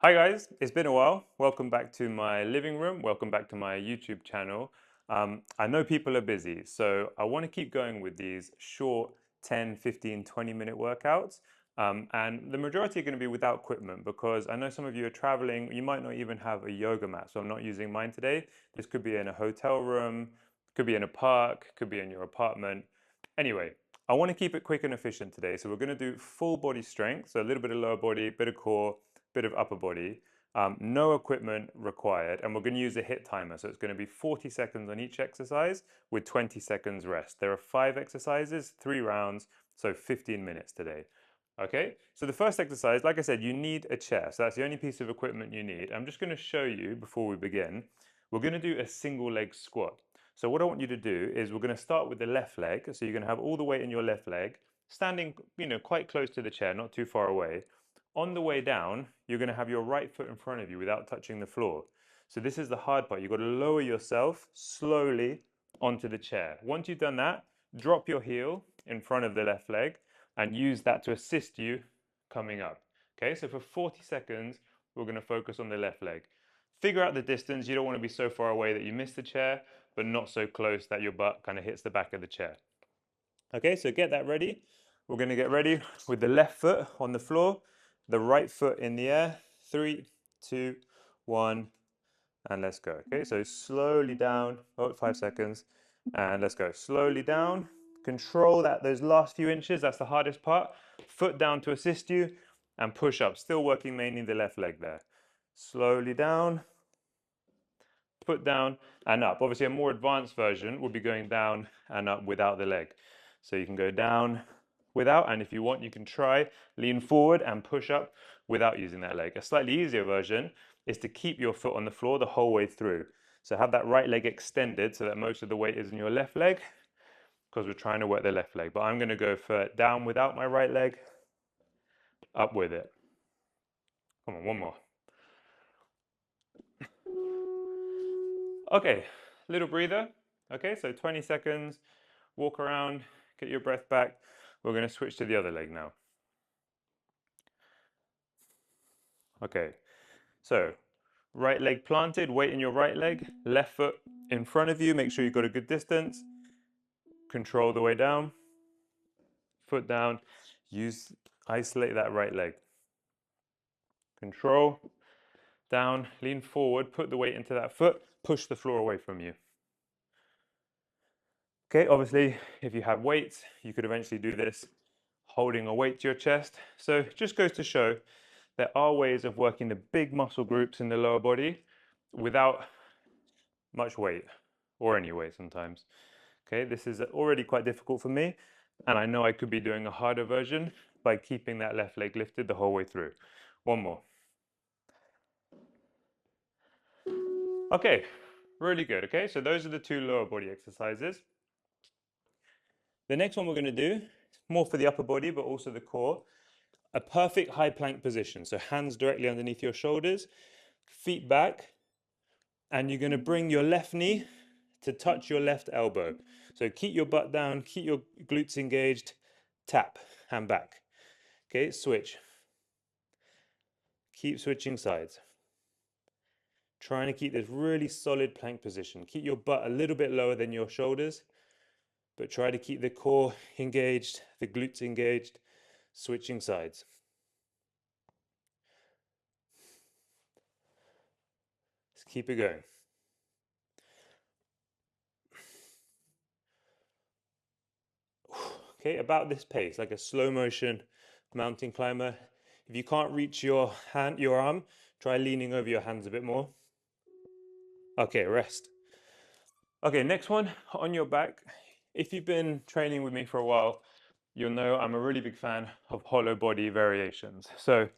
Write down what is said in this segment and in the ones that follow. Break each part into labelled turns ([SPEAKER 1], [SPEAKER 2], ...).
[SPEAKER 1] Hi guys, it's been a while. Welcome back to my living room. Welcome back to my YouTube channel. I know people are busy, so I want to keep going with these short 10, 15, 20-minute workouts. And the majority are going to be without equipment because I know some of you are traveling. You might not even have a yoga mat, so I'm not using mine today. This could be in a hotel room, could be in a park, could be in your apartment. Anyway, I want to keep it quick and efficient today. So we're going to do full body strength, so a little bit of lower body, bit of core, bit of upper body, no equipment required, and we're going to use a HIIT timer. So it's going to be 40 seconds on each exercise with 20 seconds rest. There are 5 exercises, 3 rounds, so 15 minutes today. Okay, so the first exercise, like I said, you need a chair. So that's the only piece of equipment you need. I'm just going to show you before we begin. We're going to do a single leg squat. So what I want you to do is we're going to start with the left leg. So you're going to have all the weight in your left leg, standing, quite close to the chair, not too far away. On the way down, you're going to have your right foot in front of you without touching the floor. So this is the hard part. You've got to lower yourself slowly onto the chair. Once you've done that, drop your heel in front of the left leg and use that to assist you coming up. Okay, so for 40 seconds, we're going to focus on the left leg. Figure out the distance. You don't want to be so far away that you miss the chair, but not so close that your butt kind of hits the back of the chair. Okay, so get that ready. We're going to get ready with the left foot on the floor, the right foot in the air. 3, 2, 1, and let's go. Okay, so slowly down, 5 seconds, and let's go. Slowly down, control those last few inches, that's the hardest part. Foot down to assist you, and push up, still working mainly the left leg there. Slowly down, foot down and up. Obviously a more advanced version would be going down and up without the leg. So you can go down without, and if you want, you can try lean forward and push up without using that leg. A slightly easier version is to keep your foot on the floor the whole way through. So have that right leg extended so that most of the weight is in your left leg because we're trying to work the left leg. But I'm going to go for down without my right leg, up with it. Come on, one more. Okay, little breather. Okay, so 20 seconds, walk around, get your breath back. We're going to switch to the other leg now. Okay, so right leg planted, weight in your right leg, left foot in front of you. Make sure you've got a good distance. Control the way down, foot down. Isolate that right leg. Control, down, lean forward, put the weight into that foot, push the floor away from you. Okay, obviously, if you have weights, you could eventually do this holding a weight to your chest. So it just goes to show there are ways of working the big muscle groups in the lower body without much weight or any weight sometimes. Okay, this is already quite difficult for me, and I know I could be doing a harder version by keeping that left leg lifted the whole way through. One more. Okay, really good. Okay, so those are the 2 lower body exercises. The next one we're going to do, more for the upper body, but also the core, a perfect high plank position. So hands directly underneath your shoulders, feet back, and you're going to bring your left knee to touch your left elbow. So keep your butt down, keep your glutes engaged, tap, hand back. Okay, switch. Keep switching sides. Trying to keep this really solid plank position. Keep your butt a little bit lower than your shoulders, but try to keep the core engaged, the glutes engaged, switching sides. Let's keep it going. Okay, about this pace, like a slow motion mountain climber. If you can't reach your arm, try leaning over your hands a bit more. Okay, rest. Okay, next one, on your back. If you've been training with me for a while, you'll know I'm a really big fan of hollow body variations. So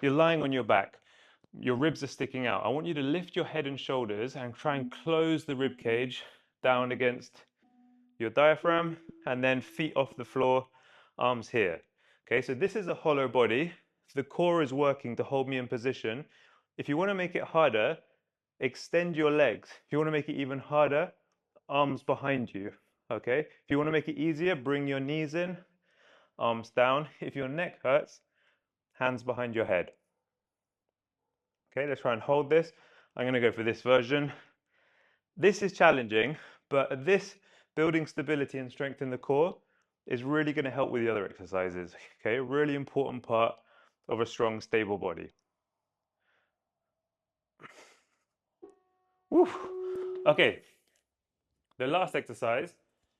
[SPEAKER 1] you're lying on your back, your ribs are sticking out. I want you to lift your head and shoulders and try and close the rib cage down against your diaphragm, and then feet off the floor, arms here. Okay, so this is a hollow body. The core is working to hold me in position. If you want to make it harder, extend your legs. If you want to make it even harder, arms behind you. Okay, if you want to make it easier, bring your knees in, arms down. If your neck hurts, hands behind your head. Okay, let's try and hold this. I'm going to go for this version. This is challenging, but this building stability and strength in the core is really going to help with the other exercises. Okay, a really important part of a strong, stable body. Woo. Okay, the last exercise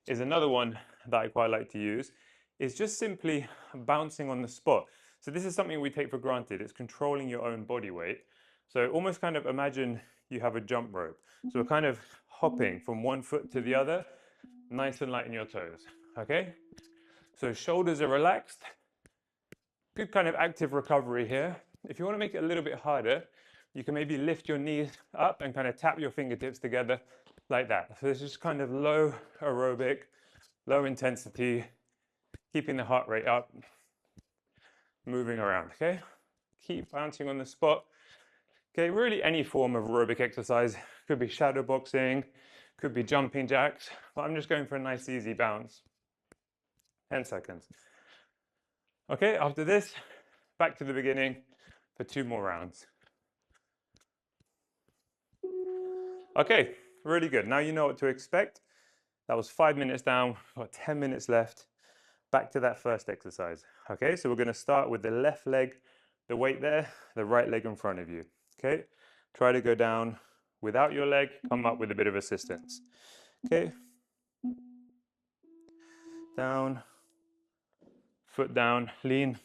[SPEAKER 1] is another one that I quite like to use. It's just simply bouncing on the spot. So this is something we take for granted. It's controlling your own body weight. So almost kind of imagine you have a jump rope. So we're kind of hopping from one foot to the other, nice and light in your toes. Okay? So shoulders are relaxed. Good kind of active recovery here. If you want to make it a little bit harder, you can maybe lift your knees up and kind of tap your fingertips together like that. So this is kind of low aerobic, low intensity, keeping the heart rate up, moving around, okay? Keep bouncing on the spot. Okay, really any form of aerobic exercise. Could be shadow boxing, could be jumping jacks, but I'm just going for a nice easy bounce. 10 seconds. Okay, after this, back to the beginning for 2 more rounds. Okay, really good. Now you know what to expect. That was 5 minutes down, got 10 minutes left. Back to that first exercise. Okay, so we're going to start with the left leg, the weight there, the right leg in front of you. Okay, try to go down without your leg, come up with a bit of assistance. Okay, down, foot down, lean,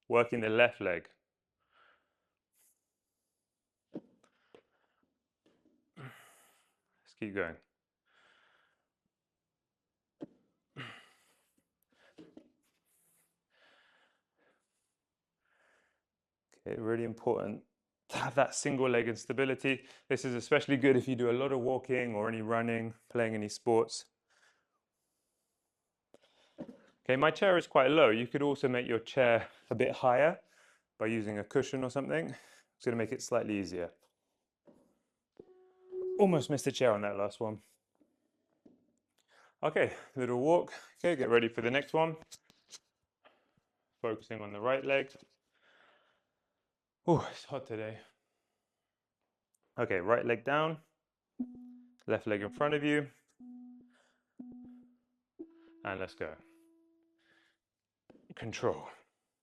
[SPEAKER 1] working the left leg. Let's keep going. Okay, really important to have that single leg and stability. This is especially good if you do a lot of walking or any running, playing any sports. Okay, my chair is quite low. You could also make your chair a bit higher by using a cushion or something. It's going to make it slightly easier. Almost missed the chair on that last one. Okay, little walk. Okay, get ready for the next one. Focusing on the right leg. Oh, it's hot today. Okay, right leg down, left leg in front of you, and let's go. Control.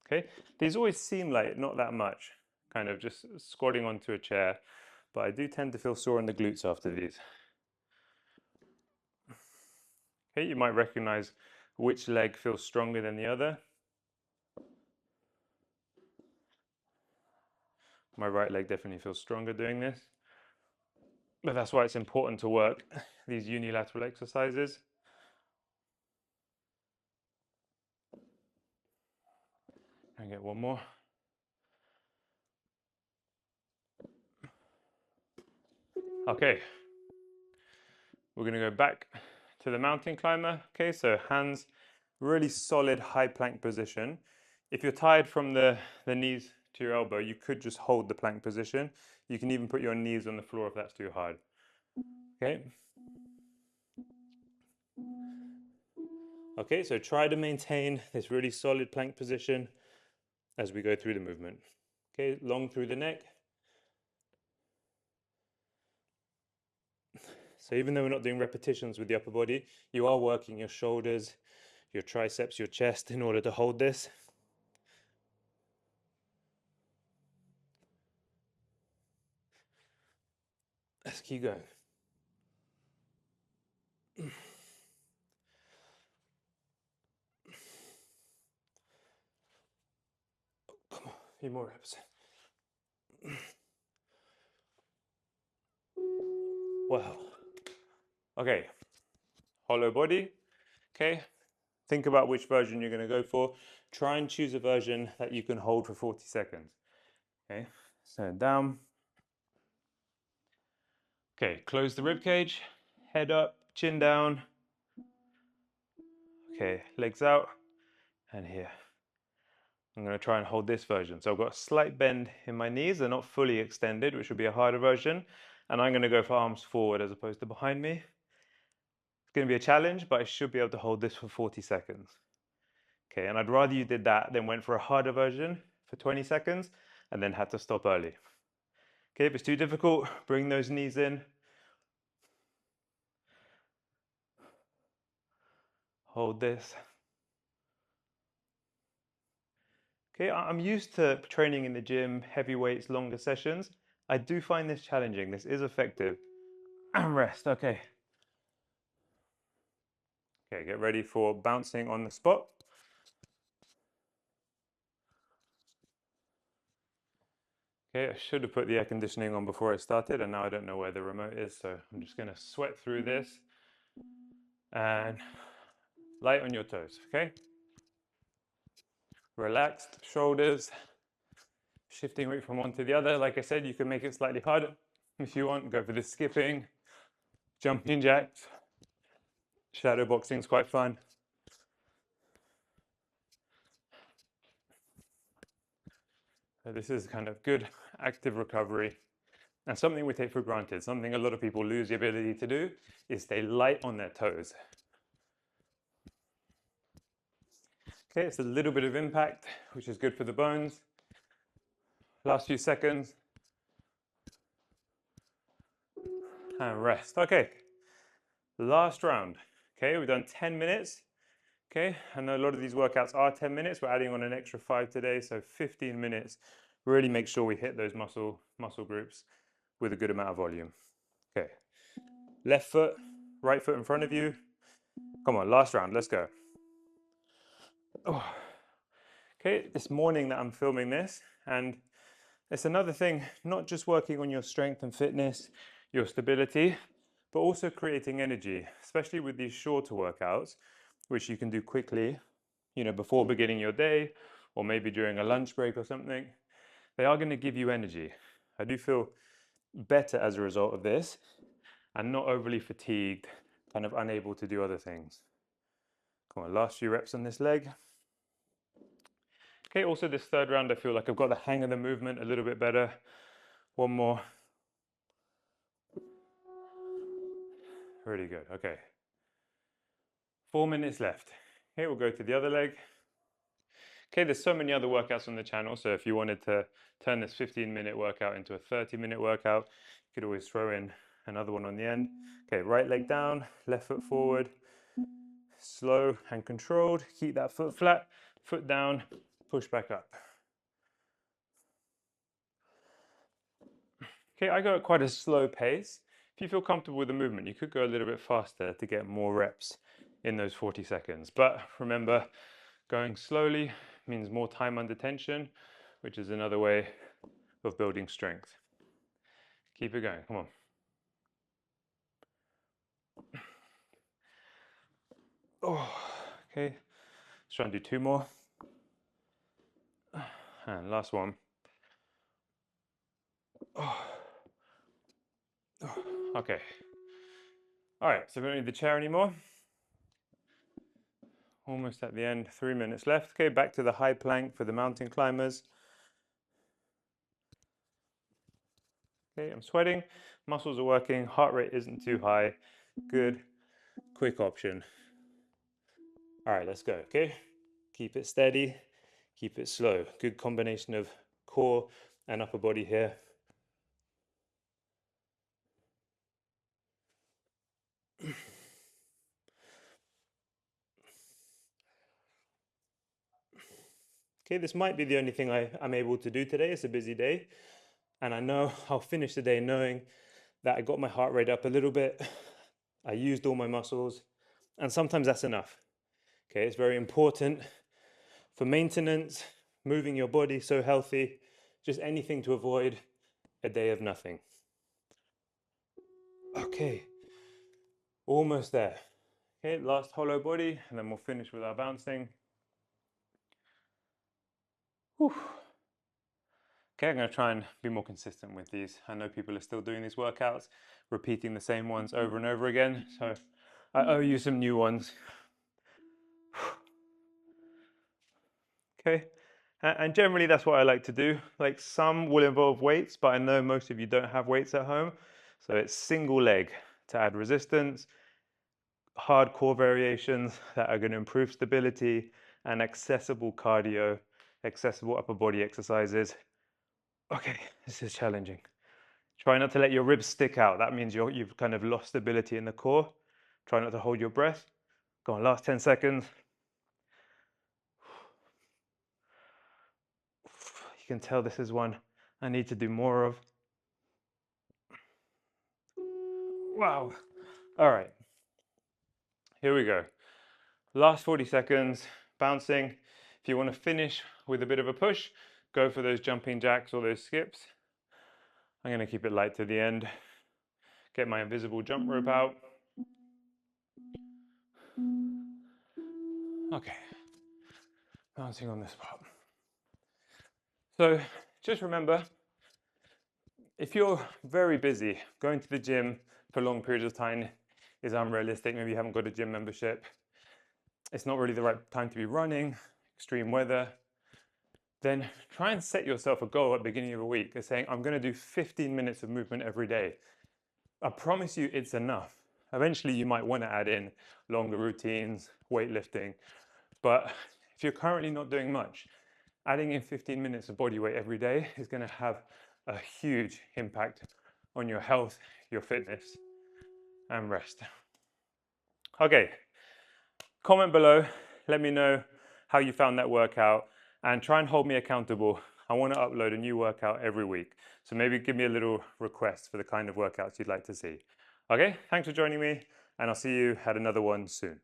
[SPEAKER 1] Okay, these always seem like not that much, kind of just squatting onto a chair, but I do tend to feel sore in the glutes after these. Okay, you might recognize which leg feels stronger than the other. My right leg definitely feels stronger doing this, but that's why it's important to work these unilateral exercises. And get one more. Okay, we're going to go back to the mountain climber. Okay, so hands really solid high plank position. If you're tired from the knees to your elbow, you could just hold the plank position. You can even put your knees on the floor if that's too hard. Okay. Okay, so try to maintain this really solid plank position as we go through the movement. Okay, long through the neck. So even though we're not doing repetitions with the upper body, you are working your shoulders, your triceps, your chest in order to hold this. Let's keep going. Come on, a few more reps. Wow. Okay, hollow body. Okay, think about which version you're going to go for. Try and choose a version that you can hold for 40 seconds. Okay, so down. Okay, close the rib cage, head up, chin down. Okay, legs out, and here. I'm going to try and hold this version. So I've got a slight bend in my knees. They're not fully extended, which would be a harder version. And I'm going to go for arms forward as opposed to behind me. It's going to be a challenge, but I should be able to hold this for 40 seconds. Okay, and I'd rather you did that than went for a harder version for 20 seconds and then had to stop early. Okay, if it's too difficult, bring those knees in. Hold this. Okay, I'm used to training in the gym, heavy weights, longer sessions. I do find this challenging. This is effective. And rest, okay. Okay, get ready for bouncing on the spot. Okay, I should have put the air conditioning on before I started, and now I don't know where the remote is, so I'm just gonna sweat through this. And light on your toes, okay? Relaxed shoulders, shifting weight from one to the other. Like I said, you can make it slightly harder if you want. Go for the skipping, jumping jacks. Shadow boxing is quite fun. So this is kind of good active recovery. And something we take for granted, something a lot of people lose the ability to do, is stay light on their toes. Okay, it's a little bit of impact, which is good for the bones. Last few seconds. And rest. Okay, last round. Okay, we've done 10 minutes. Okay, I know a lot of these workouts are 10 minutes. We're adding on an extra 5 today, so 15 minutes. Really make sure we hit those muscle groups with a good amount of volume. Okay, left foot, right foot in front of you. Come on, last round, let's go. Oh. Okay, this morning that I'm filming this, and it's another thing, not just working on your strength and fitness, your stability, but also creating energy, especially with these shorter workouts, which you can do quickly, before beginning your day, or maybe during a lunch break or something. They are going to give you energy. I do feel better as a result of this, and not overly fatigued, kind of unable to do other things. Come on, last few reps on this leg. Okay, also this third round, I feel like I've got the hang of the movement a little bit better. One more. Really good, okay. 4 minutes left. Okay, we'll go to the other leg. Okay, there's so many other workouts on the channel, so if you wanted to turn this 15-minute workout into a 30-minute workout, you could always throw in another one on the end. Okay, right leg down, left foot forward, slow and controlled. Keep that foot flat, foot down, push back up. Okay, I go at quite a slow pace. If you feel comfortable with the movement, you could go a little bit faster to get more reps in those 40 seconds. But remember, going slowly means more time under tension, which is another way of building strength. Keep it going, come on. Oh, okay, let's try and do 2 more. And last one. Oh. Okay. All right, so we don't need the chair anymore. Almost at the end, 3 minutes left. Okay, back to the high plank for the mountain climbers. Okay, I'm sweating, muscles are working, heart rate isn't too high. Good, quick option. All right, let's go, okay? Keep it steady, keep it slow. Good combination of core and upper body here. Okay, this might be the only thing I'm able to do today. It's a busy day. And I know I'll finish the day knowing that I got my heart rate up a little bit. I used all my muscles. And sometimes that's enough. Okay, it's very important for maintenance, moving your body so healthy, just anything to avoid a day of nothing. Okay, almost there. Okay, last hollow body, and then we'll finish with our bouncing. Whew. Okay, I'm going to try and be more consistent with these. I know people are still doing these workouts, repeating the same ones over and over again, so I owe you some new ones. Okay, and generally that's what I like to do. Like, some will involve weights, but I know most of you don't have weights at home, so it's single leg to add resistance, hard core variations that are going to improve stability, and accessible cardio, accessible upper body exercises. Okay, this is challenging. Try not to let your ribs stick out. That means you've kind of lost stability in the core. Try not to hold your breath. Go on, last 10 seconds. You can tell this is one I need to do more of. Wow. All right. Here we go. Last 40 seconds, bouncing. If you want to finish with a bit of a push, go for those jumping jacks or those skips. I'm going to keep it light to the end. Get my invisible jump rope out. Okay, bouncing on this part. So just remember, if you're very busy, going to the gym for long periods of time is unrealistic. Maybe you haven't got a gym membership. It's not really the right time to be running, extreme weather. Then try and set yourself a goal at the beginning of a week of saying, I'm going to do 15 minutes of movement every day. I promise you it's enough. Eventually you might want to add in longer routines, weightlifting, but if you're currently not doing much, adding in 15 minutes of body weight every day is going to have a huge impact on your health, your fitness, and rest. Okay, comment below, let me know how you found that workout, and try and hold me accountable. I want to upload a new workout every week, so maybe give me a little request for the kind of workouts you'd like to see. Okay, thanks for joining me, and I'll see you at another one soon.